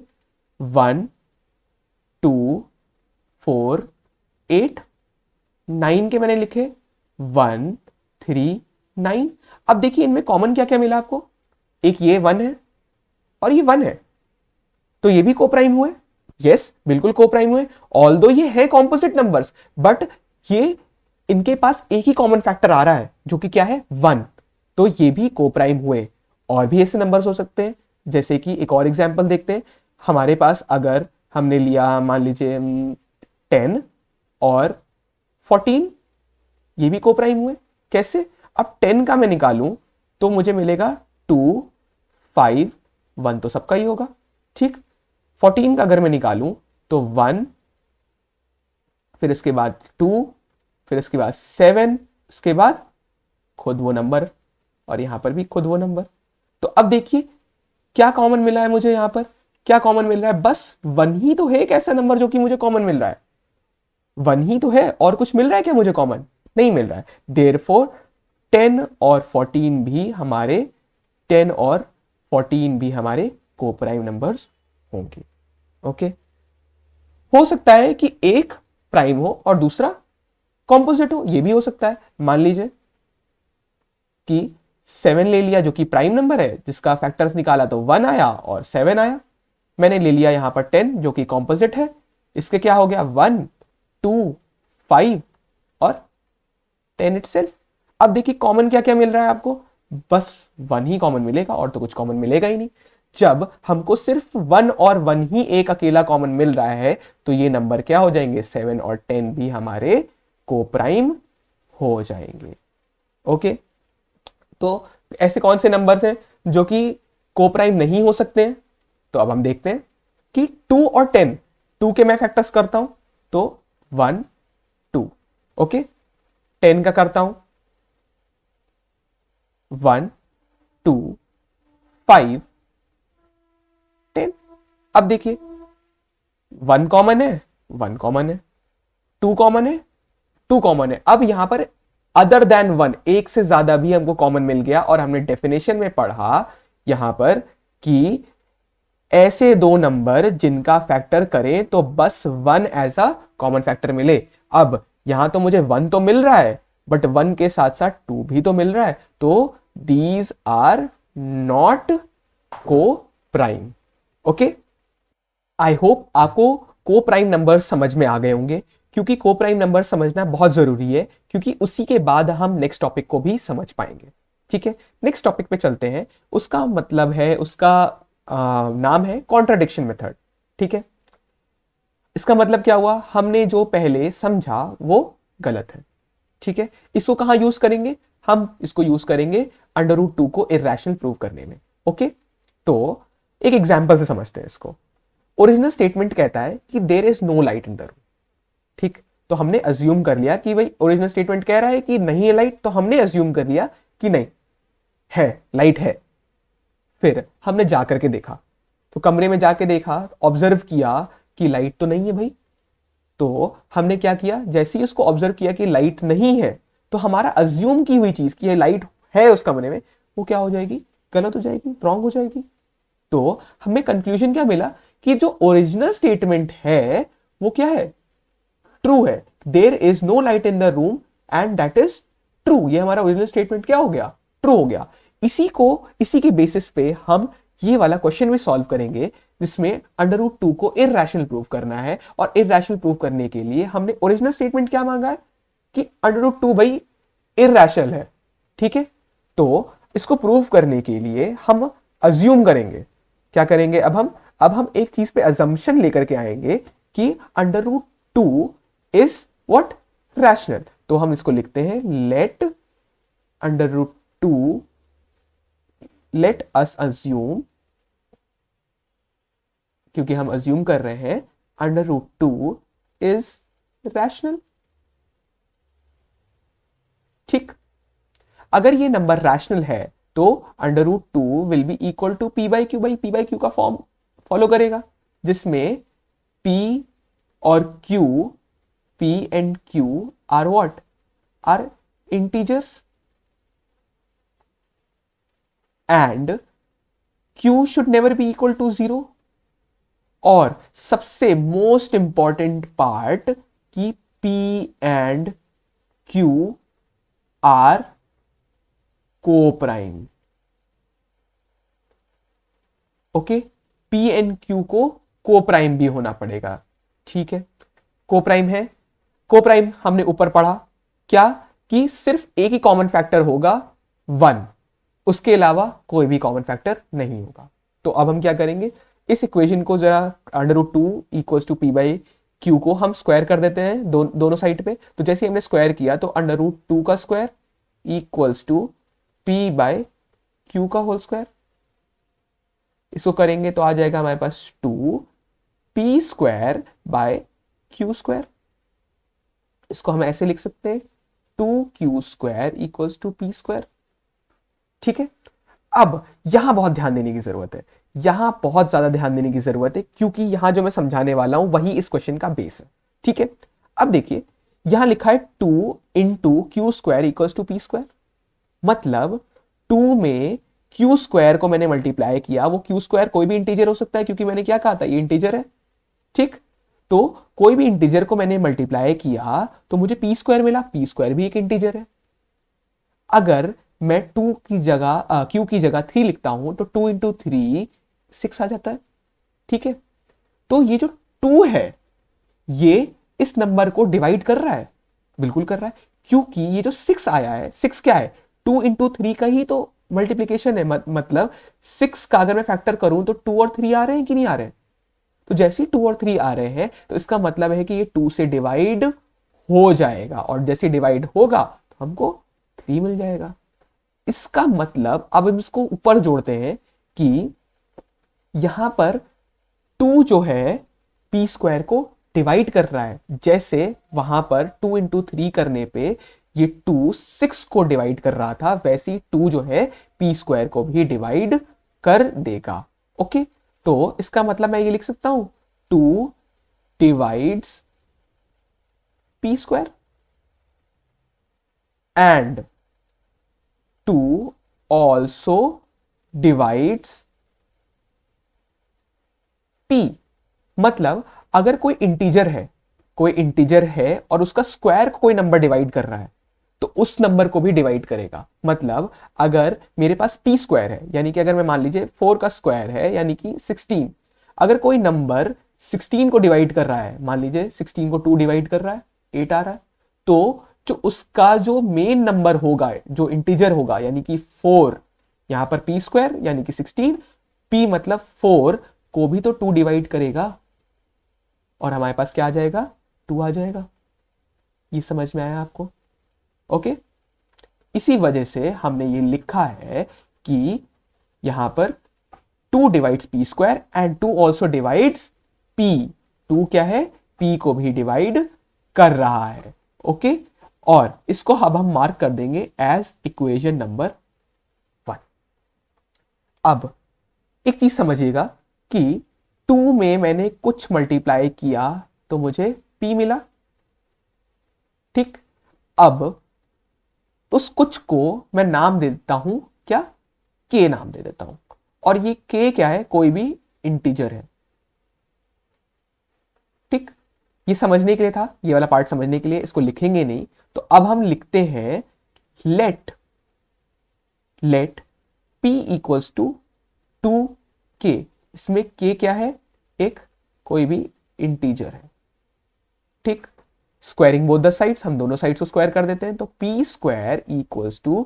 1, 2, 4, 8। 9 के मैंने लिखे 1, 3, 9। अब देखिए इनमें कॉमन क्या क्या मिला आपको? एक ये 1 है और ये 1 है, तो ये भी कोप्राइम हुए। यस, बिल्कुल कोप्राइम हुए। ऑल्दो ये है कॉम्पोजिट नंबर्स, बट ये इनके पास एक ही कॉमन फैक्टर आ रहा है जो कि क्या है? 1। तो ये भी कोप्राइम हुए। और भी ऐसे नंबर्स हो सकते हैं, जैसे कि एक और एग्जांपल देखते हैं। हमारे पास अगर हमने लिया मान लीजिए 10 और 14, ये भी कोप्राइम हुए। कैसे? अब 10 का मैं निकालूं तो मुझे मिलेगा 2, 5, 1 तो सबका ही होगा, ठीक। 14 का अगर मैं निकालूं तो 1, फिर इसके बाद 2, फिर इसके बाद 7, उसके बाद खुद वो नंबर, और यहां पर भी खुद वो नंबर। तो अब देखिए क्या कॉमन मिला है मुझे यहां पर? क्या कॉमन मिल रहा है? बस 1 ही तो है एक ऐसा नंबर जो कि मुझे कॉमन मिल रहा है। 1 ही तो है, और कुछ मिल रहा है क्या मुझे कॉमन? नहीं मिल रहा है। देयरफॉर 10 और 14 भी हमारे 10 और 14 भी हमारे कोप्राइम नंबर्स होंगे। ओके। हो सकता है कि एक प्राइम हो और दूसरा कॉम्पोजिट हो, ये भी हो सकता है। मान लीजिए कि 7 ले लिया जो कि प्राइम नंबर है, जिसका फैक्टर्स निकाला तो 1 आया और 7 आया। मैंने ले लिया यहां पर 10 जो कि कॉम्पोजिट है, इसके क्या हो गया? 1, 2, 5 और 10 इटसेल्फ। अब देखिए कॉमन क्या क्या मिल रहा है आपको? बस 1 ही कॉमन मिलेगा, और तो कुछ कॉमन मिलेगा ही नहीं। जब हमको सिर्फ 1 और 1 ही एक अकेला कॉमन मिल रहा है तो ये नंबर क्या हो जाएंगे? 7 और 10 भी हमारे कोप्राइम हो जाएंगे। ओके। तो ऐसे कौन से नंबर्स हैं जो कि कोप्राइम नहीं हो सकते हैं? तो अब हम देखते हैं कि 2 और 10, 2 के मैं फैक्टर्स करता हूं तो 1, 2। ओके। 10 का करता हूं 1, 2, 5, 10। अब देखिए 1 कॉमन है, 1 कॉमन है, 2 कॉमन है, 2 कॉमन है। अब यहां पर अदर देन 1, एक से ज्यादा भी हमको कॉमन मिल गया, और हमने डेफिनेशन में पढ़ा यहां पर कि ऐसे दो नंबर जिनका फैक्टर करें तो बस 1 एज अ कॉमन फैक्टर मिले। अब यहां तो मुझे 1 तो मिल रहा है, बट 1 के साथ साथ 2 भी तो मिल रहा है, तो दीज आर नॉट को प्राइम। ओके। आई होप आपको को प्राइम नंबर समझ में आ गए होंगे, क्योंकि को प्राइम नंबर समझना बहुत जरूरी है, क्योंकि उसी के बाद हम नेक्स्ट टॉपिक को भी समझ पाएंगे। ठीक है, नेक्स्ट टॉपिक पे चलते हैं। उसका मतलब है, उसका नाम है कॉन्ट्राडिक्शन मेथड। ठीक है, इसका मतलब क्या हुआ? हमने जो पहले समझा वो गलत है। ठीक है, इसको कहां यूज करेंगे? हम इसको यूज करेंगे √2 को इरेशनल प्रूव करने में। ओके, तो एक एग्जांपल से समझते हैं इसको। ओरिजिनल स्टेटमेंट कहता है कि there is no light in the room. ठीक, तो हमने अज्यूम कर लिया कि भाई ओरिजिनल स्टेटमेंट कह रहा है कि नहीं है लाइट, तो हमने अज्यूम कर लिया कि नहीं है, लाइट है। फिर हमने जाकर के देखा, तो कमरे में जाके देखा, ऑब्जर्व किया कि लाइट तो नहीं है भाई। तो हमने क्या किया? जैसे ही उसको ऑब्जर्व किया कि लाइट नहीं है, तो हमारा अज्यूम की हुई चीज कि ये लाइट है उस कमरे में, वो क्या हो जाएगी? गलत हो जाएगी, रॉन्ग हो जाएगी। तो हमें कंक्लूजन क्या मिला कि जो ओरिजिनल स्टेटमेंट है वो क्या है? ट्रू है। There is no light in the room and that is true. ये हमारा ओरिजिनल स्टेटमेंट क्या हो गया? ट्रू हो गया। इसी के बेसिस पे हम ये वाला क्वेश्चन भी सॉल्व करेंगे, जिसमें √2 को इरैशनल प्रूव करना है। और इरैशनल प्रूव करने के लिए हमने ओरिजिनल स्टेटमेंट क्या मांगा है कि √2 भाई इरैशनल है। ठीक है, तो इसको प्रूव करने के लिए हम अज्यूम करेंगे। क्या करेंगे अब हम एक चीज पे अजम्पशन लेकर के आएंगे कि √2 इज व्हाट? रैशनल। तो हम इसको लिखते हैं लेट अस अज्यूम क्योंकि हम अज्यूम कर रहे हैं अंडर रूट 2 इज रैशनल। ठीक, अगर ये नंबर रैशनल है तो under root 2 will be equal to P by Q का फॉर्म फॉलो करेगा, जिसमें p और q, p and q are what, are integers and q should never be equal to 0। और सबसे मोस्ट इंपॉर्टेंट पार्ट कि p and q are co prime. Okay, p and q co prime भी होना पड़ेगा। ठीक है, को प्राइम है, को प्राइम हमने ऊपर पढ़ा क्या कि सिर्फ एक ही कॉमन फैक्टर होगा 1, उसके अलावा कोई भी कॉमन फैक्टर नहीं होगा। तो अब हम क्या करेंगे, इस इक्वेशन को जरा under root 2 equal to P by Q को हम स्क्वायर कर देते हैं दोनों साइड पे। तो जैसे हमने स्क्वायर किया तो अंडर रूट 2 का square equals to P by Q का होल स्क्वायर। इसको करेंगे तो आ जाएगा हमारे पास 2 P square by Q square. इसको हम ऐसे लिख सकते हैं 2q square equals to P square. ठीक है, अब यहां बहुत ध्यान देने की जरूरत है, यहां बहुत ज्यादा ध्यान देने की जरूरत है, क्योंकि यहां जो मैं समझाने वाला हूं वही इस क्वेश्चन का बेस है। ठीक है, अब देखिए यहां लिखा है 2 into Q square equals to P square, मतलब 2 में क्यू स्क्वायर को मैंने मल्टीप्लाई किया, वो क्यू स्क्वायर कोई भी इंटीजर हो सकता है क्योंकि मैंने क्या कहा था ये इंटीजर है। ठीक, तो कोई भी इंटीजर को मैंने मल्टीप्लाई किया तो मुझे पी स्क्वायर मिला, पी स्क्वायर भी एक इंटीजर है। अगर मैं 2 की जगह क्यू की जगह 3 लिखता हूं तो 2 इंटू 3 6 आ जाता है। ठीक है, तो ये जो 2 है ये इस नंबर को डिवाइड कर रहा है, बिल्कुल कर रहा है, क्योंकि ये जो 6 आया है, 6 क्या है, 2 इंटू 3 का ही तो मल्टीप्लीकेशन है। मतलब 6 का अगर मैं फैक्टर करूं तो 2 और 3 आ रहे हैं कि नहीं आ रहे हैं। तो जैसे ही 2 और 3 आ रहे हैं तो इसका मतलब है कि ये 2 से डिवाइड हो जाएगा, और जैसे डिवाइड होगा तो हमको 3 मिल जाएगा। इसका मतलब अब हम इसको ऊपर जोड़ते हैं कि यहां पर 2 जो है पी स्क्वायर को डिवाइड कर रहा है, जैसे वहां पर 2 इंटू 3 करने पे ये 2 6 को डिवाइड कर रहा था, वैसे ही 2 जो है पी स्क्वायर को भी डिवाइड कर देगा। ओके, तो इसका मतलब मैं ये लिख सकता हूं 2 divides P square and 2 also divides p। मतलब अगर कोई इंटीजर है और उसका स्क्वायर को कोई नंबर डिवाइड कर रहा है तो उस नंबर को भी डिवाइड करेगा। मतलब अगर मेरे पास p स्क्वायर है, यानी कि अगर मैं मान लीजिए 4 का स्क्वायर है यानी कि 16, अगर कोई नंबर 16 को डिवाइड कर रहा है, मान लीजिए 16 को 2 डिवाइड कर रहा है 8 आ रहा है, तो जो उसका जो मेन नंबर होगा, जो इंटीजर होगा, यानी कि 4, यहां पर पी स्क्वायर यानी कि 16, पी मतलब 4 को भी तो 2 डिवाइड करेगा और हमारे पास क्या आ जाएगा, 2 आ जाएगा। ये समझ में आया आपको? ओके, इसी वजह से हमने ये लिखा है कि यहां पर 2 divides P square and 2 also divides P. 2 क्या है, पी को भी डिवाइड कर रहा है। ओके, और इसको अब हम मार्क कर देंगे एज इक्वेशन नंबर 1। अब एक चीज समझिएगा कि 2 में मैंने कुछ मल्टीप्लाई किया तो मुझे p मिला। ठीक, अब उस कुछ को मैं नाम दे देता हूं, क्या, k नाम दे देता हूं, और ये k क्या है, कोई भी इंटीजर है। ठीक, ये समझने के लिए था, ये वाला पार्ट समझने के लिए, इसको लिखेंगे नहीं। तो अब हम लिखते हैं late p equals to 2k। इसमें k क्या है, एक कोई भी इंटीजर है। ठीक, स्क्वायरिंग बोथ द साइड्स, हम दोनों साइड्स को स्क्वायर कर देते हैं, तो p स्क्वायर इक्वल्स टू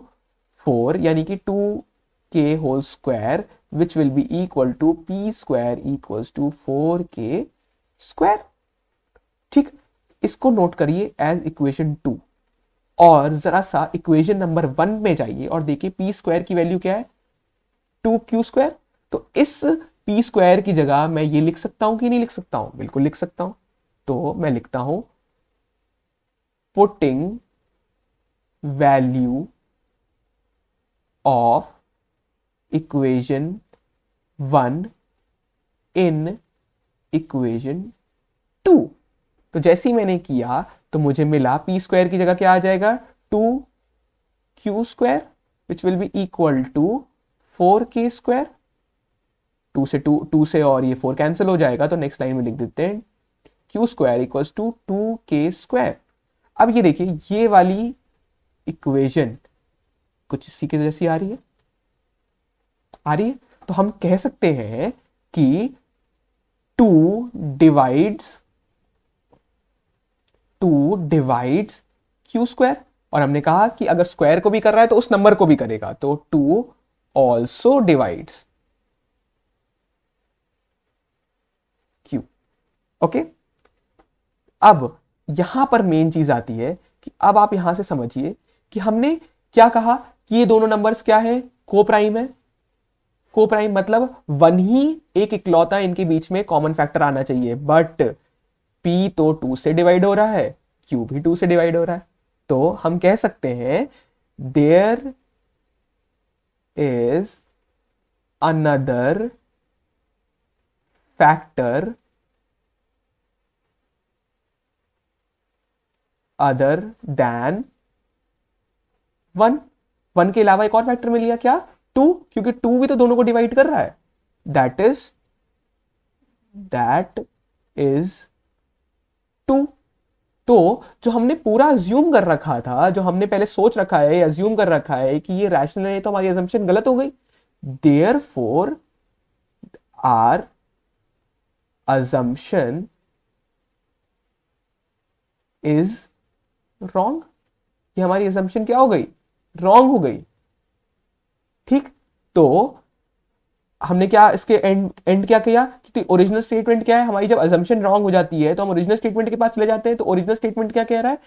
4 यानी कि 2k whole square which will be equal to p square equals to 4k square. ठीक, इसको नोट करिए एज इक्वेशन 2, और जरा सा इक्वेशन नंबर 1 में जाइए और देखिए p स्क्वायर की वैल्यू क्या है, 2q स्क्वायर। तो इस पी स्क्वायर की जगह मैं ये लिख सकता हूं कि नहीं लिख सकता हूं? बिल्कुल लिख सकता हूं। तो मैं लिखता हूं putting value of equation 1 in equation 2। तो जैसे ही मैंने किया तो मुझे मिला पी स्क्वायर की जगह क्या आ जाएगा? 2q square which will be equal to 4k square. 2 से और ये 4 कैंसिल हो जाएगा, तो नेक्स्ट लाइन में लिख देते हैं q square equals to 2k square. अब ये देखिए, ये वाली इक्वेशन कुछ इसी के जैसी आ रही है, तो हम कह सकते हैं कि 2 डिवाइड्स q स्क्वायर, और हमने कहा कि अगर स्क्वायर को भी कर रहा है तो उस नंबर को भी करेगा, तो 2 ऑल्सो डिवाइड्स q। ओके, अब यहां पर मेन चीज आती है कि अब आप यहां से समझिए कि हमने क्या कहा कि ये दोनों नंबर्स क्या है? को प्राइम है। को प्राइम मतलब 1 ही एक इकलौता इनके बीच में कॉमन फैक्टर आना चाहिए, बट p तो 2 से डिवाइड हो रहा है, q भी 2 से डिवाइड हो रहा है। तो हम कह सकते हैं there is another factor other than 1 के अलावा एक और फैक्टर मिल गया, क्या? 2, क्योंकि 2 भी तो दोनों को डिवाइड कर रहा है। That is 2। तो जो हमने पूरा अज्यूम कर रखा था, जो हमने पहले सोच रखा है, अज्यूम कर रखा है कि ये रैशनल है, तो हमारी अजम्पशन गलत हो गई। Therefore our assumption is wrong। ये हमारी assumption क्या हो गई? wrong हो गई। ठीक, तो हमने क्या इसके एंड क्या किया कि ओरिजिनल स्टेटमेंट क्या है हमारी? जब assumption wrong हो जाती है तो हम ओरिजिनल स्टेटमेंट के पास चले जाते हैं। तो ओरिजिनल स्टेटमेंट क्या कह रहा है?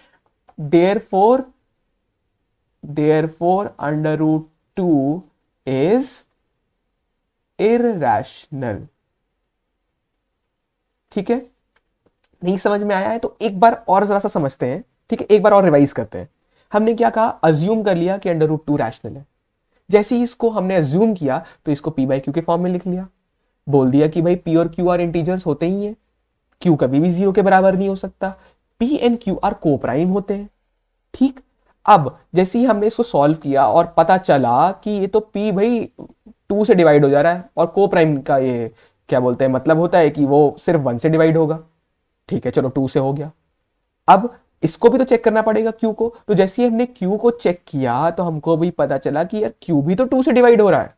therefore under root 2 is irrational। ठीक है, नहीं समझ में आया है तो एक बार और जरा सा समझते हैं। ठीक है, एक बार और रिवाइज करते हैं। हमने क्या कहा? अज्यूम कर लिया कि अंडर रूट 2 रैशनल है। जैसे ही इसको हमने अज्यूम किया तो इसको p बाई क्यू के फॉर्म में लिख लिया। बोल दिया कि भाई p और q आर इंटीजर्स होते ही हैं, q कभी भी 0 के बराबर नहीं हो सकता, p and q are co prime होते हैं। ठीक, अब जैसे ही हमने इसको सॉल्व किया और पता चला कि ये तो p भाई 2 से डिवाइड हो जा रहा है, और को प्राइम का ये क्या बोलते हैं मतलब होता है कि वो सिर्फ 1 से डिवाइड होगा। ठीक है, चलो 2 से हो गया। अब इसको भी तो चेक करना पड़ेगा q को। तो जैसे ही हमने q को चेक किया तो हमको भी पता चला कि यार q भी तो 2 से डिवाइड हो रहा है।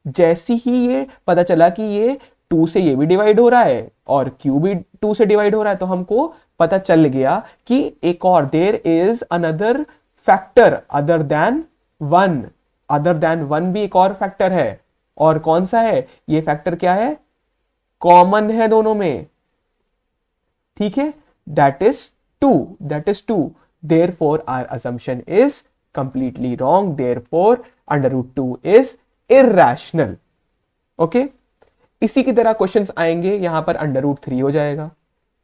जैसे ही ये पता चला कि ये 2 से ये भी डिवाइड हो रहा है और q भी 2 से डिवाइड हो रहा है, तो हमको पता चल गया कि एक और there is another factor other than 1। Other than 1 भी एक और फैक्टर है, और कौन सा है ये फैक्टर? क्या है? कॉमन है दोनों में। ठीक है, that is 2। therefore our assumption is completely wrong, therefore under root 2 is irrational। Okay, इसी की तरह क्वेश्चंस आएंगे। यहां पर अंडर रूट 3 हो जाएगा,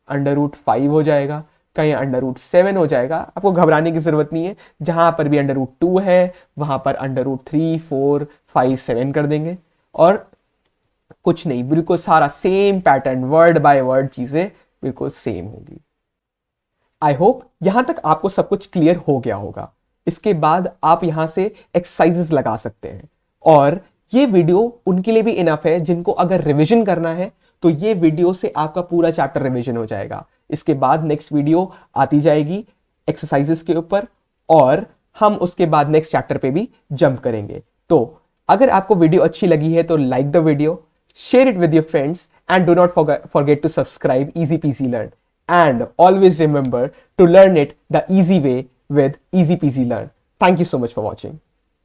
अंडर रूट 5 हो जाएगा, कहीं अंडर रूट 7 हो जाएगा। आपको घबराने की जरूरत नहीं है, जहां पर भी अंडर रूट 2 है वहां पर अंडर रूट 3, 4, 5, 7 कर देंगे, और कुछ नहीं, बिल्कुल सारा same pattern, word by word चीजें बिल्कुल सेम होगी। आई होप यहां तक आपको सब कुछ क्लियर हो गया होगा। इसके बाद आप यहां से एक्सरसाइजेस लगा सकते हैं, और ये वीडियो उनके लिए भी इनफ है जिनको अगर रिवीजन करना है, तो ये वीडियो से आपका पूरा चैप्टर रिवीजन हो जाएगा। इसके बाद नेक्स्ट वीडियो आती जाएगी एक्सरसाइजेस के ऊपर, और हम उसके बाद नेक्स्ट चैप्टर पे भी जंप करेंगे। तो अगर आपको वीडियो अच्छी लगी है तो like the video, share it with your friends, and do not forget to subscribe Easy Peasy Learn, and always remember to learn it the easy way with Easy Peasy Learn. Thank you so much for watching.